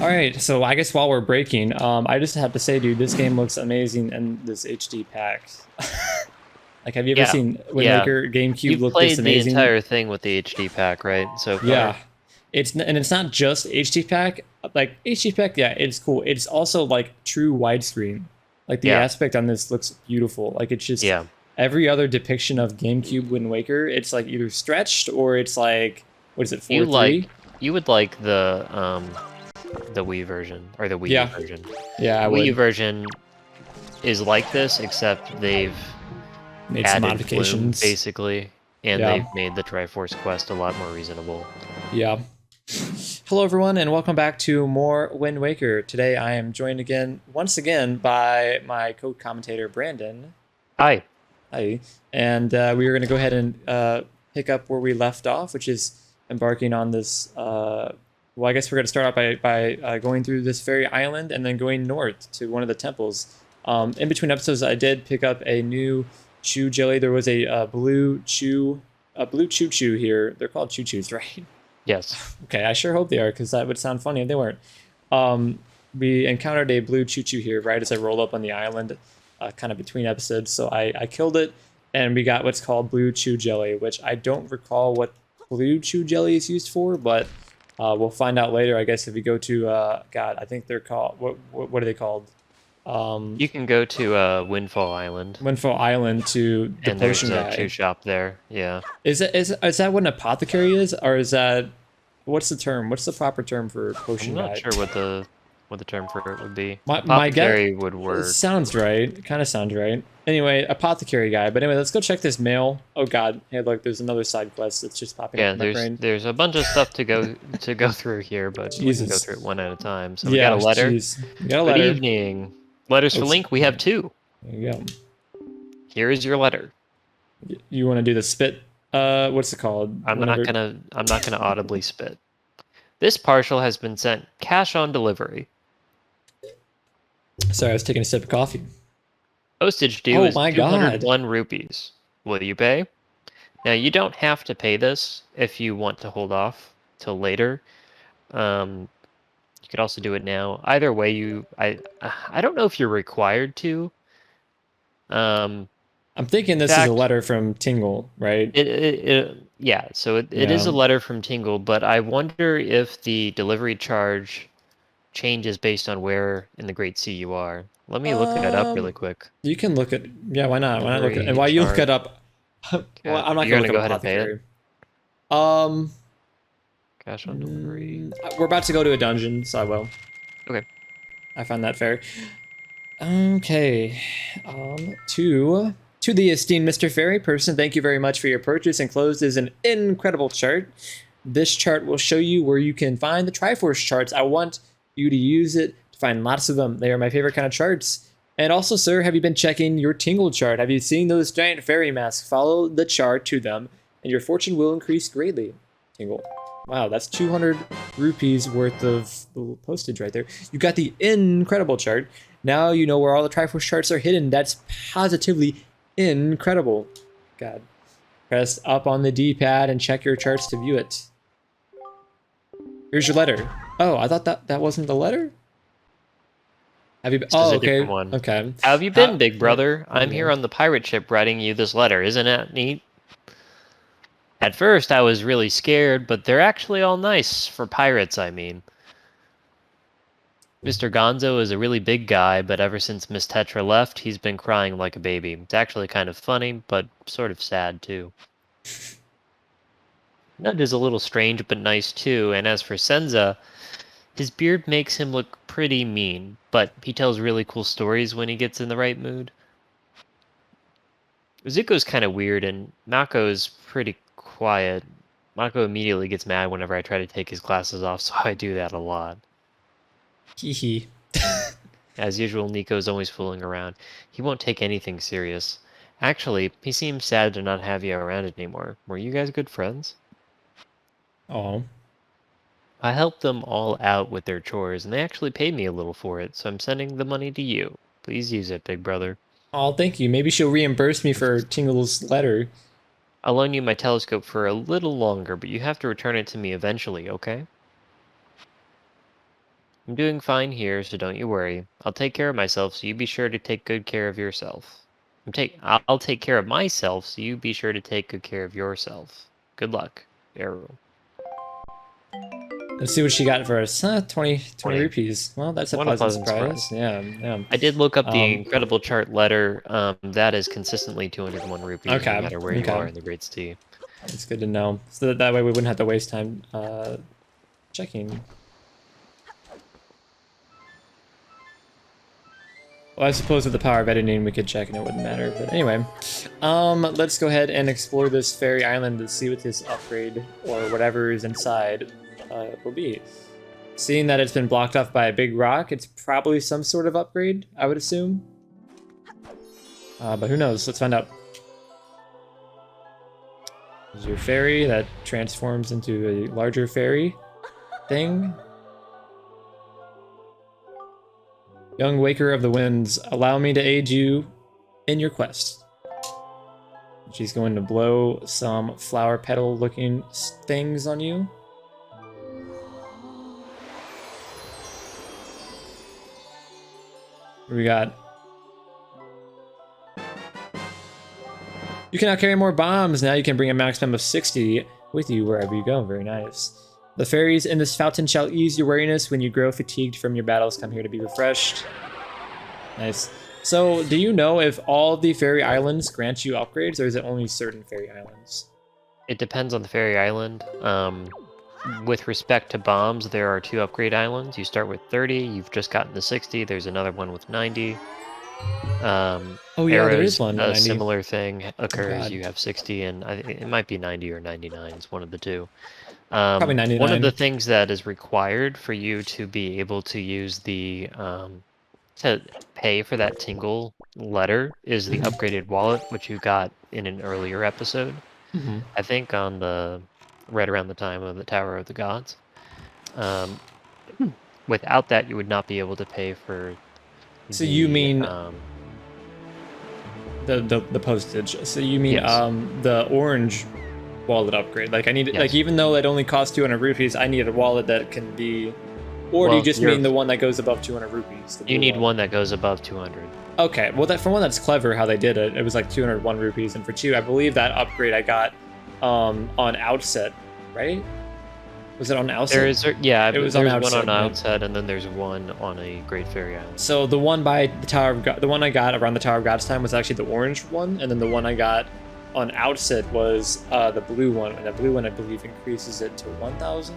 All right, so I guess while we're breaking, I just have to say, dude, this game looks amazing in this HD pack. Like, have you ever Yeah, seen Wind yeah. Waker GameCube You've look this played the amazing? entire thing with the HD pack, right? So Yeah, far. it's not just HD pack. Like HD pack, yeah, it's cool. It's also like true widescreen. Like the Yeah, aspect on this looks beautiful. Like it's just yeah. every other depiction of GameCube Wind Waker, it's like either stretched or it's like what is it, You 4:3? like you would like the Wii version or the Wii U Yeah, version. yeah, I The Wii U would version is like this, except they've made some added bloom modifications. basically, and Yeah, they've made the Triforce quest a lot more reasonable. yeah. Hello, everyone, and welcome back to more Wind Waker. Today, I am joined once again, by my co-commentator Brandon. Hi. Hi, and we are going to go ahead and pick up where we left off, which is embarking on this. Well, I guess we're going to start out by going through this fairy island and then going north to one of the temples. In between episodes, I did pick up a new chew jelly. There was a blue choo choo here. They're called choo choos, right? Yes. Okay, I sure hope they are, because that would sound funny if they weren't. Um, we encountered a blue choo-choo here right as I rolled up on the island, kind of between episodes. So I killed it, and we got what's called blue chew jelly, which I don't recall what blue chew jelly is used for, but we'll find out later. I guess if we go to God, I think they're called what are they called? You can go to Windfall Island, Windfall Island to the and there's potion a chew guy. shop there. Yeah. Is that what an apothecary is, or is that what's the term? What's the proper term for I'm potion not guy? sure what the term for it would be. My guess Apothecary would work. sounds right. Kind of sounds right. Anyway, apothecary guy. But anyway, let's go check this mail. Oh God! Hey, look, there's another side quest that's just popping up Yeah, in my brain. there's a bunch of stuff to go through here, but we can go through it Jesus. one at a time. So we got Yeah. a letter. Jeez. We got a Good letter. evening. Letters for Let's. Link, we have two. There you go. Here is your letter. You want to do the spit? What's it called? Whenever. I'm not gonna audibly spit. This parcel has been sent cash on delivery. Sorry, I was taking a sip of coffee. Postage due Oh is my God. 201 rupees. Will you pay? Now you don't have to pay this if you want to hold off till later. You could also do it now. Either way, I don't know if you're required to. Um, I'm thinking in this is a fact, letter from Tingle, right? yeah. So it is Yeah. a letter from Tingle, but I wonder if the delivery charge changes based on where in the Great Sea you are. Let me look that up really Um, quick. you can look at. Yeah, why not? Why not look at? And Delivery while you look charge. it up, well, I'm not You're gonna gonna look go up ahead and pay it. apothecary. Um, Cash on delivery. we're about to go to a dungeon, so I will. Okay. I found that fair. Okay. To the esteemed Mr. Fairy person, thank you very much for your purchase. Enclosed is an incredible chart. This chart will show you where you can find the Triforce charts. I want you to use it to find lots of them. They are my favorite kind of charts. And also, sir, have you been checking your Tingle chart? Have you seen those giant fairy masks? Follow the chart to them, and your fortune will increase greatly. Tingle. Wow, that's 200 rupees worth of postage right there. You got the incredible chart. Now you know where all the Triforce charts are hidden. That's positively incredible. God. Press up on the D-pad and check your charts to view it. Here's your letter. Oh, I thought that wasn't the letter? Have you been? This is Oh, a okay. different one. Okay. How have you been, big brother? I'm yeah. here on the pirate ship writing you this letter. Isn't that neat? At first, I was really scared, but they're actually all nice. For pirates, I mean. Mr. Gonzo is a really big guy, but ever since Miss Tetra left, he's been crying like a baby. It's actually kind of funny, but sort of sad, too. Nud is a little strange, but nice, too, and as for Senza, his beard makes him look pretty mean, but he tells really cool stories when he gets in the right mood. Zuko's kind of weird, and Mako's pretty quiet. Mako immediately gets mad whenever I try to take his glasses off, so I do that a lot. Hee hee. As usual, Nico's always fooling around. He won't take anything serious. Actually, he seems sad to not have you around anymore. Were you guys good friends? Oh. I helped them all out with their chores, and they actually paid me a little for it, so I'm sending the money to you. Please use it, big brother. Oh, thank you. Maybe she'll reimburse me for Tingle's letter. I'll loan you my telescope for a little longer, but you have to return it to me eventually, okay? I'm doing fine here, so don't you worry. I'll take care of myself, so you be sure to take good care of yourself. I'll take care of myself, so you be sure to take good care of yourself. Good luck, Arrow. Let's see what she got for us. 20 20. rupees. Well, that's a What a pleasant pleasant surprise. surprise. Yeah, yeah. I did look up the Um, incredible chart letter. That is consistently 201 rupees, no okay, matter where you are okay. in the Great Sea. It's good to know. So that way we wouldn't have to waste time checking. Well, I suppose with the power of editing, we could check and it wouldn't matter. But anyway, let's go ahead and explore this fairy island to see what this upgrade or whatever is inside will be. Seeing that it's been blocked off by a big rock, it's probably some sort of upgrade, I would assume. But who knows? Let's find out. There's your fairy that transforms into a larger fairy thing. Young Waker of the Winds, allow me to aid you in your quest. She's going to blow some flower petal looking things on you. We got... You can now carry more bombs. Now you can bring a maximum of 60 with you wherever you go. Very nice. The fairies in this fountain shall ease your weariness when you grow fatigued from your battles. Come here to be refreshed. Nice. So, do you know if all the fairy islands grant you upgrades, or is it only certain fairy islands? It depends on the fairy island. With respect to bombs, there are 2 upgrade islands. You start with 30. You've just gotten to 60. There's another one with 90. Oh yeah, Arrows, there is one. a 90. similar thing occurs. God. You have 60, and it might be 90 or 99. It's one of the two. Probably 99. One of the things that is required for you to be able to use the to pay for that tingle letter is the upgraded wallet, which you got in an earlier episode. I think on the right around the time of the Tower of the Gods. Without that, you would not be able to pay for. So you mean um, the postage? So you mean Yes. The orange wallet upgrade? Like I need Yes. like even though it only costs 200 rupees, I need a wallet that can be. Or do Well, you just you're- mean the one that goes above 200 rupees? the You blue need one that goes above 200. Okay, well, for one, that's clever how they did it. It was like 201 rupees, and for 2, I believe that upgrade I got on Outset, right? Was it on Outset? There is, yeah, It was there's on one Outset, on right? Outset, and then there's one on a Great Fairy Island. So the one by the Tower of God, the one I got around the Tower of God's time was actually the orange one, and then the one I got on Outset was the blue one, and the blue one I believe increases it to 1,000,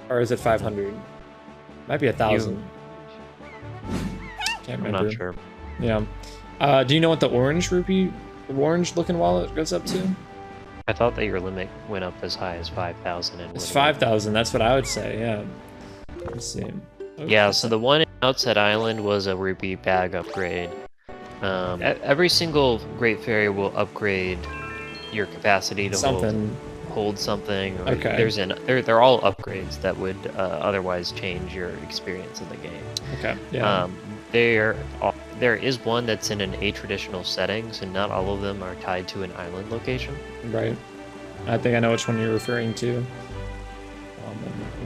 or is it 500? Might be 1,000. Can't remember. I'm not sure. Yeah. Do you know what the orange looking wallet goes up to? I thought that your limit went up as high as 5,000. It's 5,000. That's what I would say. Yeah. Let's see. Okay. Yeah, so the one in Outset Island was a rupee bag upgrade. Every single Great Fairy will upgrade your capacity to hold something. Or Okay. They're all upgrades that would otherwise change your experience in the game. Okay. Yeah. There is one that's in an a-traditional setting, so not all of them are tied to an island location. Right. I think I know which one you're referring to.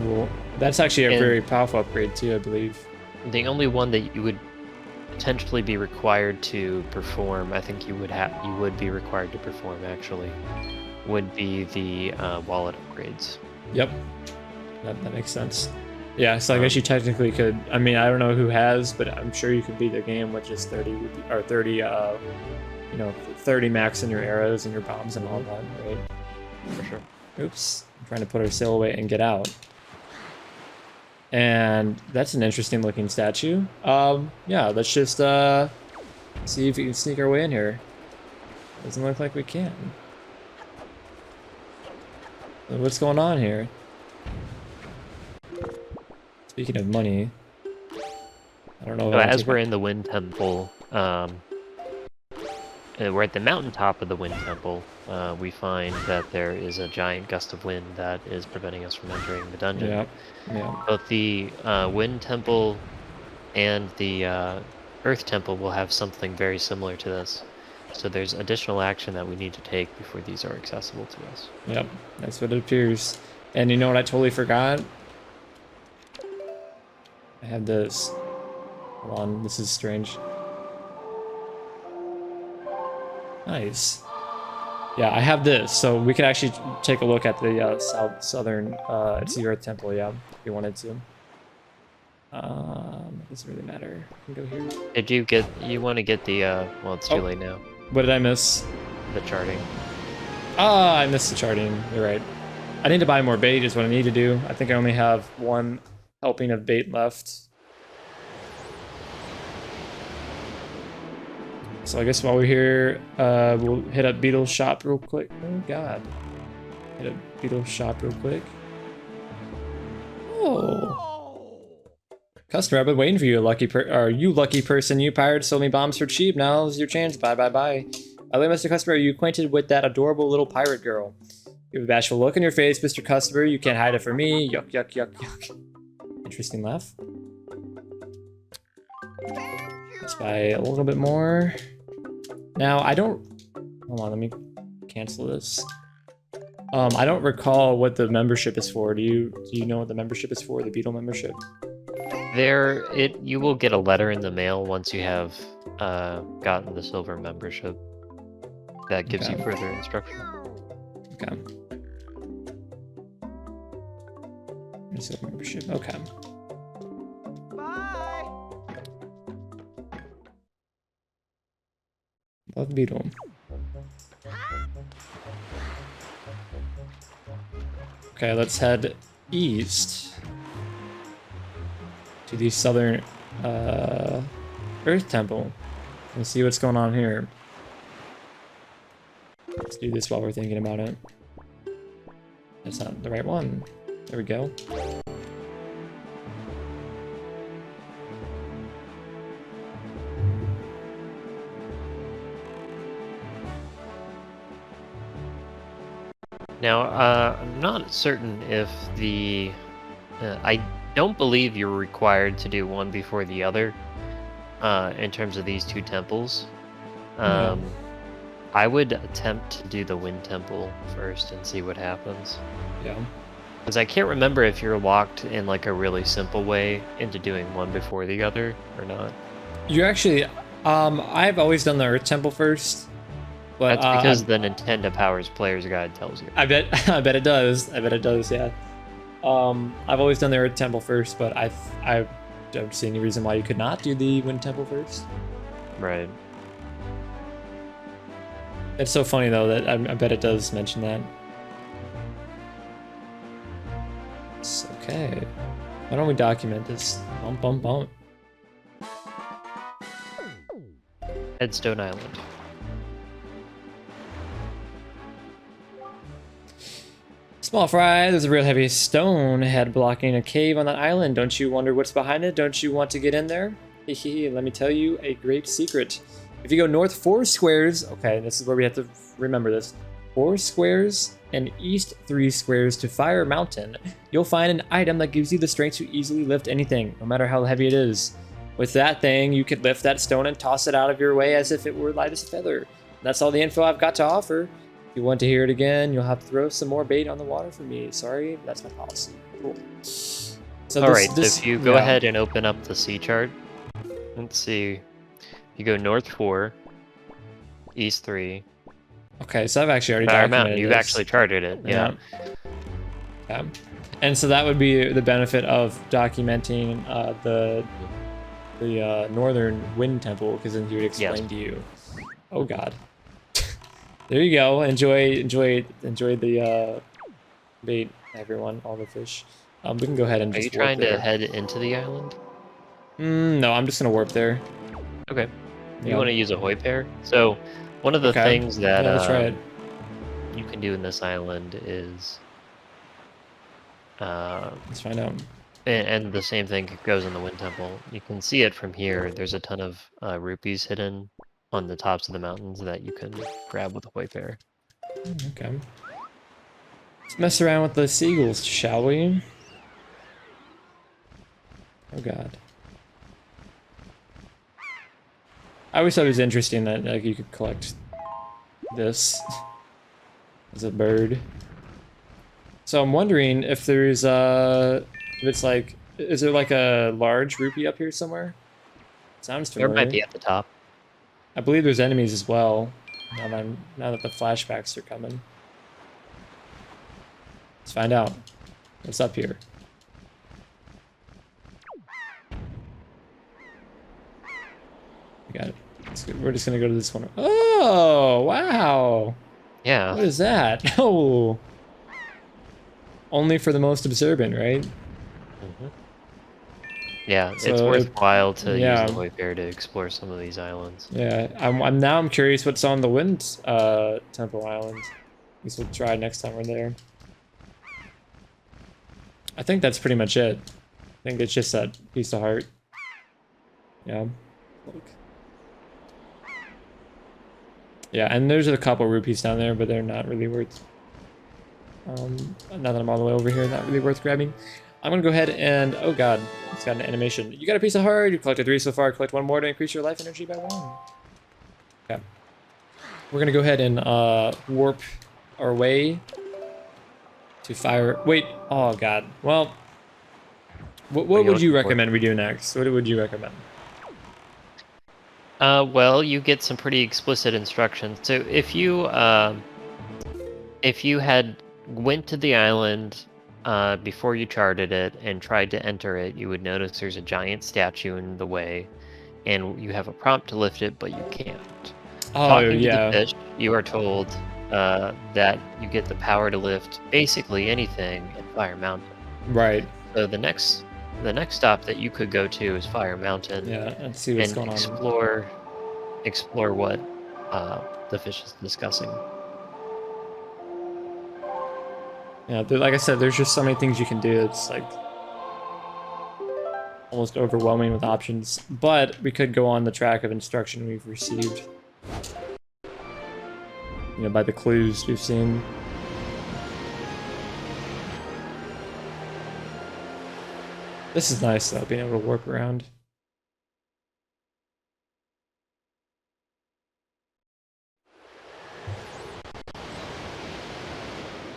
Well, that's actually a very powerful upgrade too, I believe. The only one that you would potentially be required to perform, I think you would be required to perform actually, would be the wallet upgrades. Yep. That makes sense. Yeah, so I guess you technically could. I mean, I don't know who has, but I'm sure you could beat the game with just 30 or 30. 30 max in your arrows and your bombs and all that, right? For sure. Oops, I'm trying to put our sail away and get out. And that's an interesting looking statue. Yeah, let's just see if we can sneak our way in here. Doesn't look like we can. So what's going on here? Speaking of money, I don't know. So as we're in the Wind Temple, we're at the mountaintop of the Wind Temple. We find that there is a giant gust of wind that is preventing us from entering the dungeon. Yeah. Both the Wind Temple and the Earth Temple will have something very similar to this. So there's additional action that we need to take before these are accessible to us. Yep, that's what it appears. And you know what I totally forgot? I have this. Hold on, this is strange. Nice. Yeah, I have this, so we could actually take a look at the southern, it's the Earth Temple, yeah, if you wanted to. It doesn't really matter. We can go here. Did you get, you want to get the, well, it's too late now, What did I miss? the charting. Ah, I missed the charting. You're right. I need to buy more bait is what I need to do. I think I only have one helping of bait left. So I guess while we're here, we'll hit up Beetle's shop real quick. Oh god. Hit up Beetle's shop real quick. Oh. Customer, I've been waiting for you, you lucky person. You pirate sold me bombs for cheap. Now's your chance. Bye, bye, bye. By the way, Mr. Customer, are you acquainted with that adorable little pirate girl? You have a bashful look on your face, Mr. Customer. You can't hide it from me. Yuck, yuck, yuck, yuck. Interesting laugh. Let's buy a little bit more. Now, I don't... Hold on, let me cancel this. I don't recall what the membership is for. Do you know what the membership is for? The Beetle membership? You will get a letter in the mail once you have gotten the silver membership. That gives you further instruction. Okay. Silver membership. Okay. Bye. Love Beetle. Okay, let's head east to the southern Earth Temple and see what's going on here. Let's do this while we're thinking about it. That's not the right one. There we go. Now, I'm not certain if the... I don't believe you're required to do one before the other in terms of these two temples. I would attempt to do the Wind Temple first and see what happens. Yeah. Because I can't remember if you're locked in like a really simple way into doing one before the other or not. You're actually... I've always done the Earth Temple first. But, that's because the Nintendo Powers Player's Guide tells you. I bet it does. I bet it does, yeah. I've always done the Earth Temple first, but I don't see any reason why you could not do the Wind Temple first. Right. It's so funny though that I bet it does mention that. It's okay. Why don't we document this? Bump, bump, bump. Headstone Island. Small fry, there's a real heavy stone head blocking a cave on that island. Don't you wonder what's behind it? Don't you want to get in there? Hehe, let me tell you a great secret. If you go north 4 squares, okay, this is where we have to remember this. 4 squares and east 3 squares to Fire Mountain, you'll find an item that gives you the strength to easily lift anything, no matter how heavy it is. With that thing, you could lift that stone and toss it out of your way as if it were light as a feather. That's all the info I've got to offer. If you want to hear it again, you'll have to throw some more bait on the water for me. Sorry, that's my policy. Cool. So Alright, so if you go ahead and open up the sea chart, let's see. You go north 4, east 3. Okay, so I've actually already Fire documented Mountain, you've this. actually charted it, yeah. Yeah. And so that would be the benefit of documenting the northern Wind Temple, because then he would explain to you. Oh god. There you go. Enjoy the bait, everyone, all the fish. We can go ahead and Are just you trying warp to there. head into the island? No, I'm just gonna warp there. Okay. You Yeah. want to use a hoi pair? So, one of the things that yeah, that's right. you can do in this island is... Let's find out. and the same thing goes in the Wind Temple. You can see it from here. There's a ton of rupees hidden on the tops of the mountains that you can grab with a hoi pair. Okay. Let's mess around with the seagulls, shall we? Oh god. I always thought it was interesting that like you could collect this as a bird. So I'm wondering if there's if it's like Is there like a large rupee up here somewhere? Sounds There might familiar. be at the top. I believe there's enemies as well. Now that the flashbacks are coming. Let's find out. What's up here? We got it. We're just gonna go to this one. Oh, wow. Yeah. What is that? Oh. Only for the most observant, right? Mhm. Yeah, it's So worthwhile to use yeah, the Wayfarer to explore some of these islands. yeah. I'm curious what's on the Wind Temple Island. I guess we'll try next time we're there. I think that's pretty much it. I think it's just that piece of heart. Yeah. Look. Yeah, and there's a couple rupees down there, but they're not really worth. Now that I'm all the way over here, not really worth grabbing. I'm gonna go ahead and oh god, it's got an animation. You got a piece of heart. You collected 3 so far. Collect 1 more to increase your life energy by 1. Okay. We're gonna go ahead and warp our way to fire. Wait. Oh god. Well, what would you recommend we do next? What would you recommend? Well, you get some pretty explicit instructions. So if you had went to the island before you charted it and tried to enter it, you would notice there's a giant statue in the way, and you have a prompt to lift it, but you can't. Oh Talking to the yeah. fish, you are told that you get the power to lift basically anything at Fire Mountain. Right. So the next stop that you could go to is Fire Mountain. Yeah. Let's see what's and going on. explore what the fish is discussing. Yeah. Like I said, there's just so many things you can do. It's like almost overwhelming with options. But we could go on the track of instruction we've received. You know, by the clues we've seen. This is nice though, being able to warp around.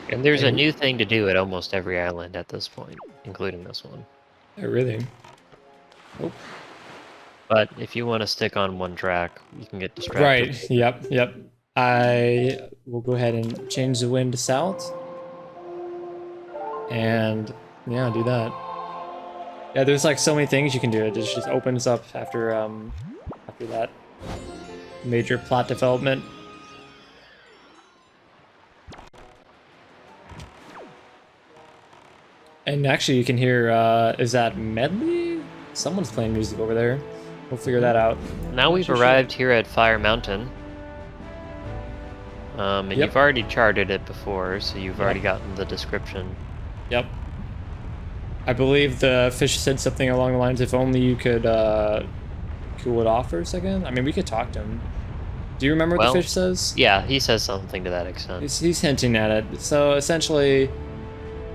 And there's a new thing to do at almost every island at this point, including this one. Oh, really? Oh. But if you want to stick on one track, you can get distracted. Right. Yep. Yep. I will go ahead and change the wind to south. And yeah, do that. Yeah, there's like so many things you can do. It just opens up after that major plot development. And actually, you can hear, is that medley? Someone's playing music over there. We'll figure that out. Now we've arrived here at Fire Mountain. And Yep. you've already charted it before, so you've already gotten the description. Yep. I believe the fish said something along the lines, if only you could cool it off for a second. I mean, we could talk to him. Do you remember what the fish says? Yeah, he says something to that extent. He's hinting at it. So essentially,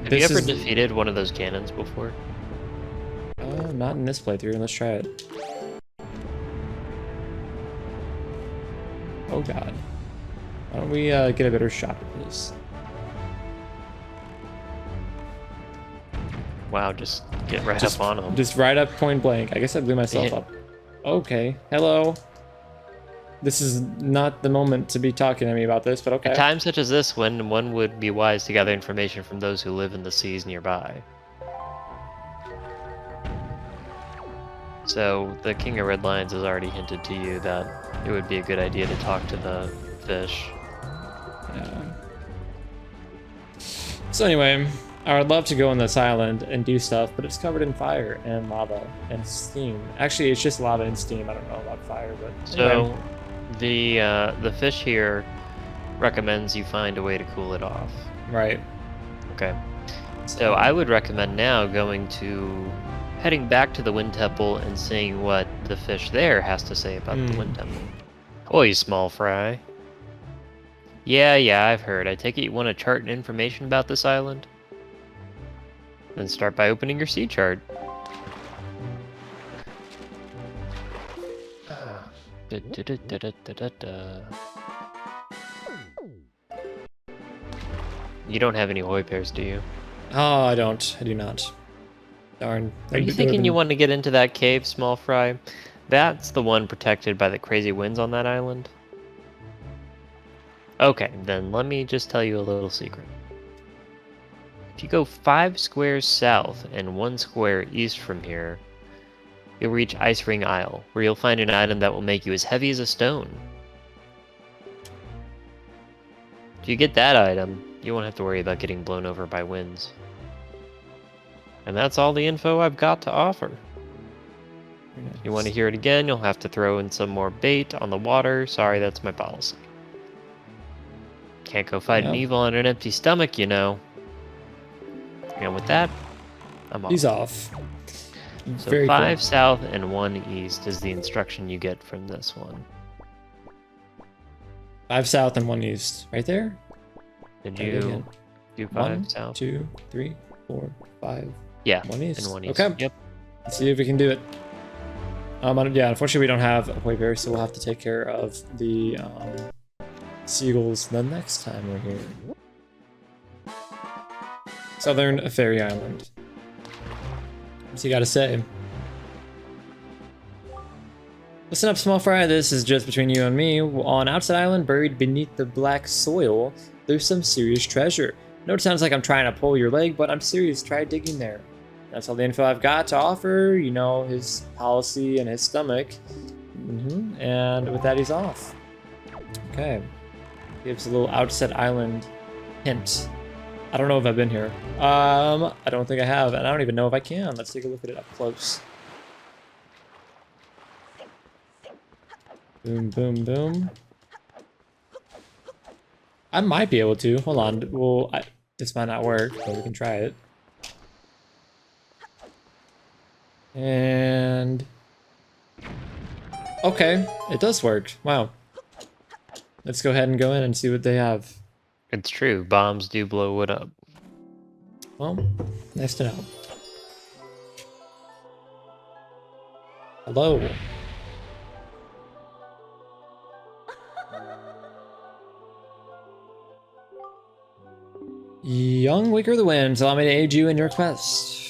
have you ever defeated one of those cannons before? Not in this playthrough. Let's try it. Oh god. Why don't we get a better shot at this? Wow, just get right up on him. Just right up point blank. I guess I blew myself up. Okay. Hello. This is not the moment to be talking to me about this, but okay. At times such as this, when one would be wise to gather information from those who live in the seas nearby. So, the King of Red Lions has already hinted to you that it would be a good idea to talk to the fish. Yeah. So anyway, I would love to go on this island and do stuff, but it's covered in fire and lava and steam. Actually, it's just lava and steam. I don't know about fire, but so the fish here recommends you find a way to cool it off. Right. Okay. So I would recommend now heading back to the Wind Temple and seeing what the fish there has to say about the Wind Temple. Oh, you small fry. Yeah, I've heard. I take it you want to chart and information about this island? Then start by opening your sea chart. You don't have any hoi pairs, do you? Oh, I don't. I do not. Darn. Are you thinking you want to get into that cave, small fry? That's the one protected by the crazy winds on that island. Okay, then let me just tell you a little secret. If you go 5 squares south and 1 square east from here, you'll reach Ice Ring Isle, where you'll find an item that will make you as heavy as a stone. If you get that item, you won't have to worry about getting blown over by winds. And that's all the info I've got to offer. If you want to hear it again, you'll have to throw in some more bait on the water. Sorry, that's my policy. Can't go fight an evil on an empty stomach, you know. And with that, I'm off. He's off. So Very 5 cool. south and 1 east is the instruction you get from this one. 5 south and 1 east. Right there? Did you do 5 south? 2, 3, 4, 5. Yeah, 1 east. and 1 east. Okay. Yep. Let's see if we can do it. Yeah, unfortunately we don't have a Hoy Bear, so we'll have to take care of the seagulls the next time we're here. Southern Fairy Island. What's he got to say? Listen up, small fry. This is just between you and me. On Outside Island, buried beneath the black soil, there's some serious treasure. I know it sounds like I'm trying to pull your leg, but I'm serious. Try digging there. That's all the info I've got to offer. You know, his policy and his stomach. And with that, he's off. Okay. Gives a little Outside Island hint. I don't know if I've been here. I don't think I have, and I don't even know if I can. Let's take a look at it up close. Boom, boom, boom. I might be able to. Hold on. Well, this might not work, but we can try it. And... okay, it does work. Wow. Let's go ahead and go in and see what they have. It's true. Bombs do blow wood up. Well, nice to know. Hello. Young Waker of the Winds, allow me to aid you in your quest.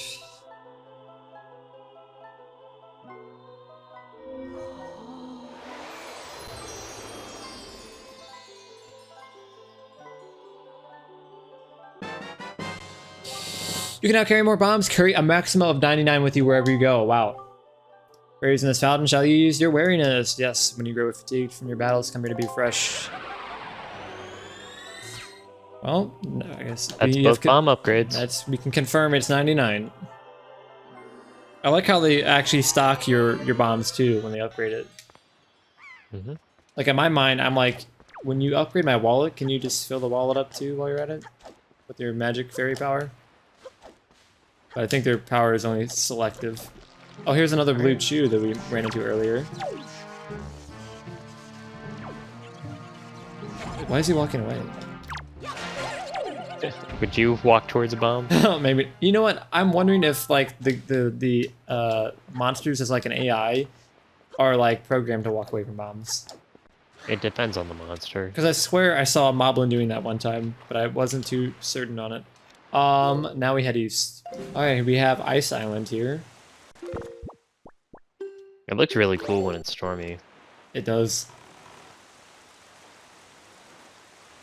You can now carry more bombs. Carry a maximum of 99 with you wherever you go. Wow. Berries in this fountain shall you use your wariness. Yes, when you grow fatigued from your battles, come here to be fresh. Well, no, I guess that's both bomb upgrades. We can confirm it's 99. I like how they actually stock your bombs too when they upgrade it. Like in my mind, I'm like, when you upgrade my wallet, can you just fill the wallet up too while you're at it with your magic fairy power? But I think their power is only selective. Oh, here's another blue chew that we ran into earlier. Why is he walking away? Would you walk towards a bomb? Maybe. You know what? I'm wondering if like the monsters as like an AI are like programmed to walk away from bombs. It depends on the monster. Because I swear I saw a moblin doing that one time, but I wasn't too certain on it. Now we head east. Alright, we have Ice Island here. It looks really cool when it's stormy. It does.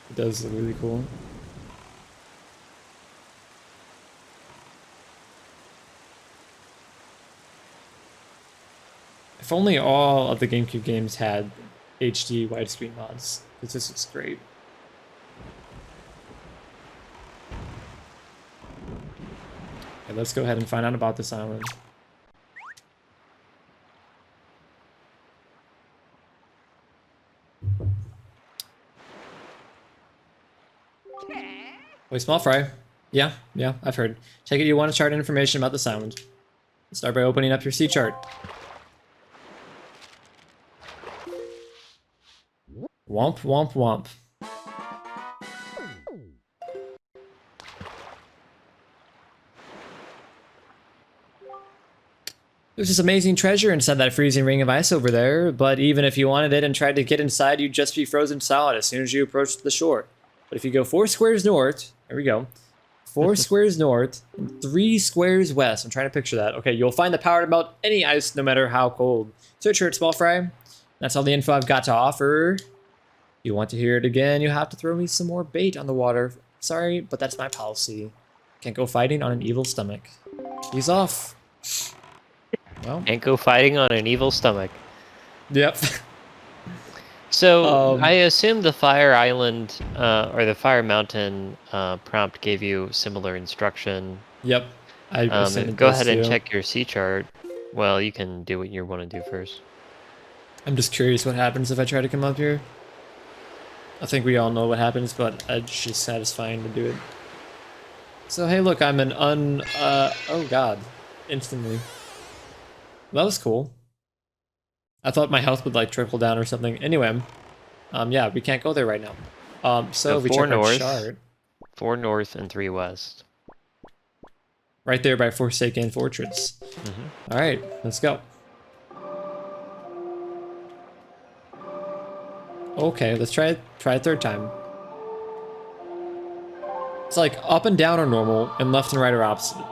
It does look really cool. If only all of the GameCube games had HD widescreen mods, because this is great. Okay, let's go ahead and find out about this island. Wait, small fry. Yeah, I've heard. Take it you want to chart information about this island. Start by opening up your sea chart. Womp, womp, womp. There's this amazing treasure inside that freezing ring of ice over there, but even if you wanted it and tried to get inside, you'd just be frozen solid as soon as you approached the shore. But if you go 4 squares north, there we go, 4 squares north and 3 squares west. I'm trying to picture that. Okay, you'll find the power to melt any ice, no matter how cold. Search for it, small fry. That's all the info I've got to offer. If you want to hear it again, you have to throw me some more bait on the water. Sorry, but that's my policy. Can't go fighting on an evil stomach. He's off. Well, Can't go fighting on an evil stomach. yep. So I assume the Fire Island or the Fire Mountain prompt gave you similar instruction. Yep. I go ahead and check your sea chart. Well, you can do what you want to do first. I'm just curious what happens if I try to come up here. I think we all know what happens, but it's just satisfying to do it. So hey, look, I'm an oh god, instantly. That was cool. I thought my health would like trickle down or something. Anyway, yeah, we can't go there right now. So if we check our chart, 4 north and 3 west. Right there by Forsaken Fortress. All right, let's go. Okay, let's try a third time. It's like up and down are normal, and left and right are opposite.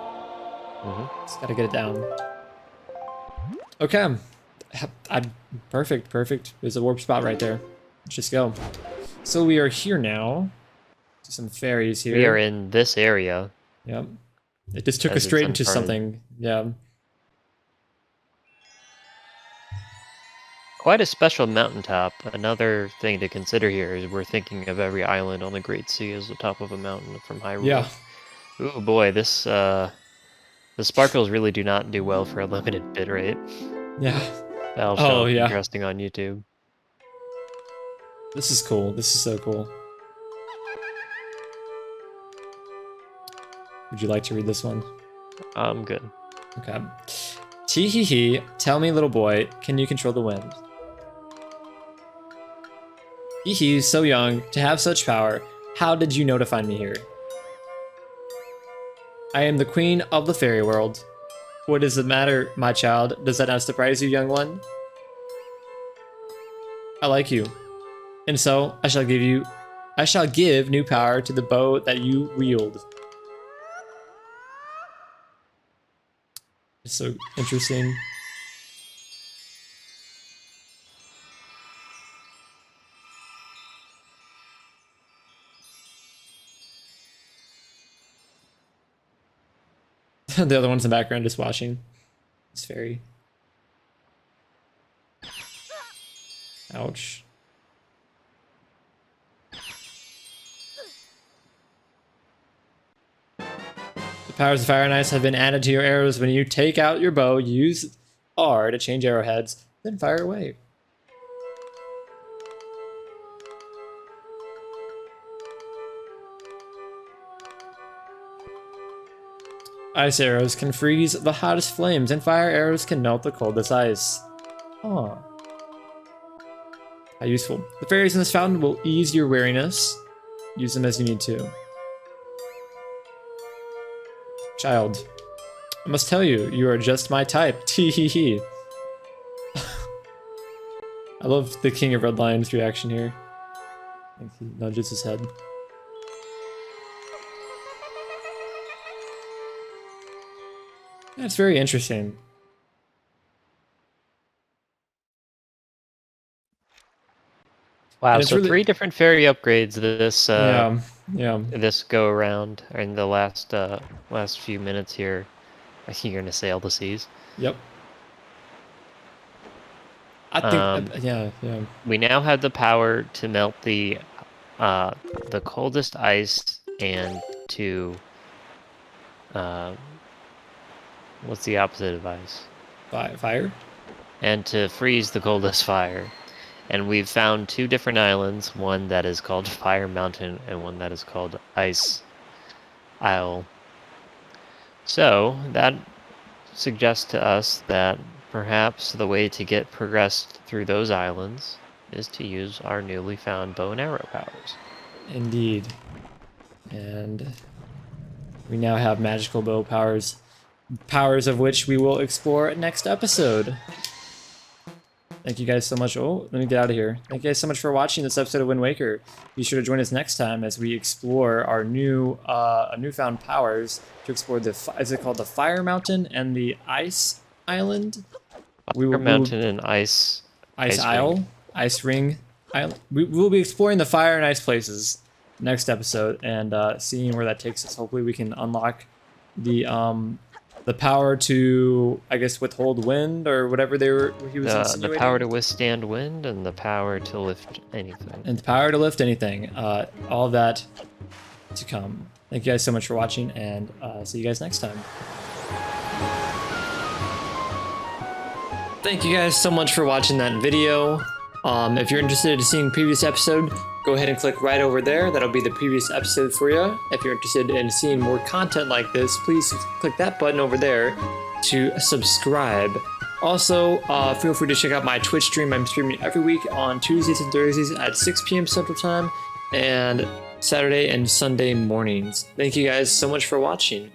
Just gotta get it down. Okay. Perfect. There's a warp spot right there. Let's just go. So we are here now. Some fairies here. We are in this area. Yep. It just took us straight into something. Yeah. Quite a special mountaintop. Another thing to consider here is we're thinking of every island on the Great Sea as the top of a mountain from Hyrule. Yeah. Ooh boy, this the sparkles really do not do well for a limited bitrate. Yeah. That'll show interesting on YouTube. This is cool. This is so cool. Would you like to read this one? I'm good. Okay. Tee-hee-hee, tell me, little boy, can you control the wind? Hee-hee, so young, to have such power, how did you know to find me here? I am the queen of the fairy world. What is the matter, my child? Does that not surprise you, young one? I like you. And so, I shall give new power to the bow that you wield. It's so interesting. The other one's in the background just watching. It's fairy. Ouch. The powers of fire and ice have been added to your arrows. When you take out your bow, use R to change arrowheads, then fire away. Ice arrows can freeze the hottest flames, and fire arrows can melt the coldest ice. Aw. How useful. The fairies in this fountain will ease your weariness. Use them as you need to. Child, I must tell you, you are just my type. Tee-hee-hee. I love the King of Red Lion's reaction here. He nudges his head. That's very interesting. Wow, so really 3 different fairy upgrades this yeah. This go around in the last few minutes here. I think you're gonna sail the seas. Yep. I think yeah. We now have the power to melt the coldest ice and to what's the opposite of ice? Fire? And to freeze the coldest fire. And we've found 2 different islands, one that is called Fire Mountain and one that is called Ice Isle. So that suggests to us that perhaps the way to get progressed through those islands is to use our newly found bow and arrow powers. Indeed. And we now have magical bow powers, powers of which we will explore next episode. Thank you guys so much. Oh, let me get out of here. Thank you guys so much for watching this episode of Wind Waker. Be sure to join us next time as we explore our newfound powers to explore is it called the Fire Mountain and the Ice Island? Fire Mountain and Ice Isle, Ring. Ice Ring Island. We will be exploring the fire and ice places next episode and seeing where that takes us. Hopefully, we can unlock the power to, I guess, withhold wind or whatever he was insinuating. The power to withstand wind and the power to lift anything. And the power to lift anything. All of that to come. Thank you guys so much for watching, and see you guys next time. Thank you guys so much for watching that video. If you're interested in seeing previous episode, go ahead and click right over there. That'll be the previous episode for you. If you're interested in seeing more content like this, please click that button over there to subscribe. Also, feel free to check out my Twitch stream. I'm streaming every week on Tuesdays and Thursdays at 6 p.m. Central Time and Saturday and Sunday mornings. Thank you guys so much for watching.